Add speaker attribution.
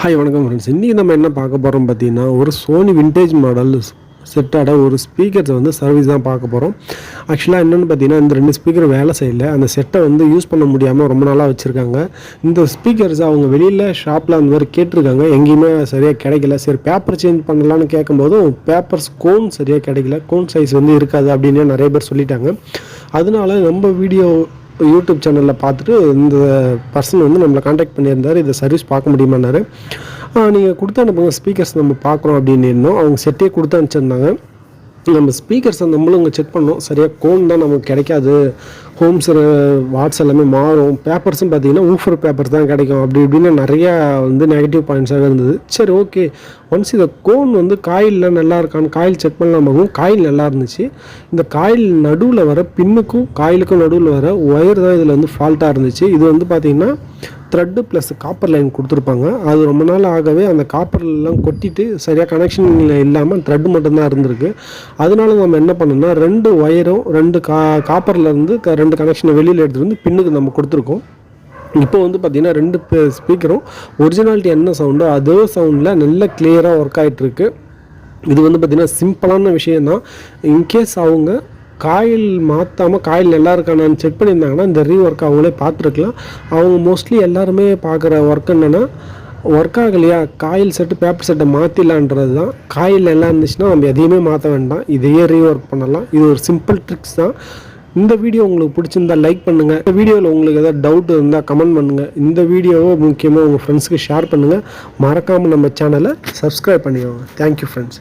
Speaker 1: Hi வணக்கம் friends. இன்றைக்கி நம்ம என்ன பார்க்க போகிறோம் பார்த்தீங்கன்னா, ஒரு சோனி விண்டேஜ் மாடல் செட்டோட ஒரு ஸ்பீக்கர்ஸை வந்து சர்வீஸ் தான் பார்க்க போகிறோம். ஆக்சுவலாக என்னென்னு பார்த்தீங்கன்னா, இந்த 2 ஸ்பீக்கர் வேலை செய்யல. அந்த செட்டை வந்து யூஸ் பண்ண முடியாமல் ரொம்ப நாளாக வச்சுருக்காங்க. இந்த ஸ்பீக்கர்ஸ் அவங்க வெளியில் ஷாப்பில் அந்த மாதிரி கேட்டிருக்காங்க, எங்கேயுமே சரியாக கிடைக்கல. சரி பேப்பர் சேஞ்ச் பண்ணலான்னு கேட்கும்போதும் பேப்பர்ஸ் கோன் சரியாக கிடைக்கல, கோன் சைஸ் வந்து இருக்காது அப்படின்னு நிறைய பேர் சொல்லிட்டாங்க. அதனால நம்ம வீடியோ யூடியூப் சேனலில் பார்த்துட்டு இந்த பர்சன் வந்து நம்மளை காண்டாக்ட் பண்ணியிருந்தார். இதை சர்வீஸ் பார்க்க முடியுமான்னாரு. நீங்கள் கொடுத்து அனுப்புங்க, ஸ்பீக்கர்ஸ் நம்ம பார்க்குறோம் அப்படின்னு இருந்தோம். அவங்க செட்டே கொடுத்து அனுப்பிச்சிருந்தாங்க. நம்ம ஸ்பீக்கர்ஸை நம்மளும் இங்கே செக் பண்ணோம். சரியாக கோன் தான் நமக்கு கிடைக்காது, ஹோம்ஸ் வாட்ஸ் எல்லாமே மாறும், பேப்பர்ஸும் பார்த்தீங்கன்னா ஊஃபர் பேப்பர்ஸ் தான் கிடைக்கும் அப்படி இப்படின்னு நிறையா வந்து நெகட்டிவ் பாயிண்ட்ஸாக இருந்தது. சரி ஓகே, ஒன்ஸ் இதை கோன் வந்து காயிலில் நல்லா இருக்கான்னு காயில் செக் பண்ணலாமாகவும் காயில் நல்லா இருந்துச்சு. இந்த காயில் நடுவில் வர பின்னுக்கும் காயிலுக்கும் நடுவில் வர ஒயர் தான் இதில் வந்து ஃபால்ட்டாக இருந்துச்சு. இது வந்து பார்த்திங்கன்னா த்ரெட்டு ப்ளஸ் காப்பர் லைன் கொடுத்துருப்பாங்க. அது ரொம்ப நாள் ஆகவே அந்த காப்பர்லாம் கொட்டிட்டு சரியாக கனெக்ஷன் இல்லாமல் த்ரெட்டு மட்டும்தான் இருந்திருக்கு. அதனால நம்ம என்ன பண்ணோம்னா 2 ஒயரும் 2 காப்பர்லேருந்து 2 கனெக்ஷனை வெளியில் எடுத்துகிட்டு வந்து பின்னுக்கு நம்ம கொடுத்துருக்கோம். இப்போ வந்து பார்த்திங்கன்னா 2 ஸ்பீக்கரும் ஒரிஜினாலிட்டி என்ன சவுண்டோ அதே சவுண்டில் நல்ல கிளியராக ஒர்க் ஆகிட்டுருக்கு. இது வந்து பார்த்திங்கன்னா சிம்பிளான விஷயந்தான். இன்கேஸ் அவங்க காயில் மாற்றாமல் காயில் நல்லா இருக்கானான்னு செக் பண்ணியிருந்தாங்கன்னா இந்த ரீஒர்க் அவங்களே பார்த்துருக்கலாம். அவங்க மோஸ்ட்லி எல்லாருமே பார்க்குற ஒர்க் என்னென்னா, ஒர்க் ஆகலையா காயில் செட்டு பேப்பர் செட்டை மாற்றிடலான்றது தான். காயில் எல்லாம் இருந்துச்சுன்னா நம்ம எதையுமே மாற்ற வேண்டாம், இதையே ரீஒர்க் பண்ணலாம். இது ஒரு சிம்பிள் ட்ரிக்ஸ் தான். இந்த வீடியோ உங்களுக்கு பிடிச்சிருந்தால் லைக் பண்ணுங்கள். இந்த வீடியோவில் உங்களுக்கு எதாவது டவுட் இருந்தால் கமெண்ட் பண்ணுங்கள். இந்த வீடியோவை முக்கியமாக உங்கள் ஃப்ரெண்ட்ஸுக்கு ஷேர் பண்ணுங்கள். மறக்காமல் நம்ம சேனலை சப்ஸ்கிரைப் பண்ணிக்கோங்க. Thank you friends.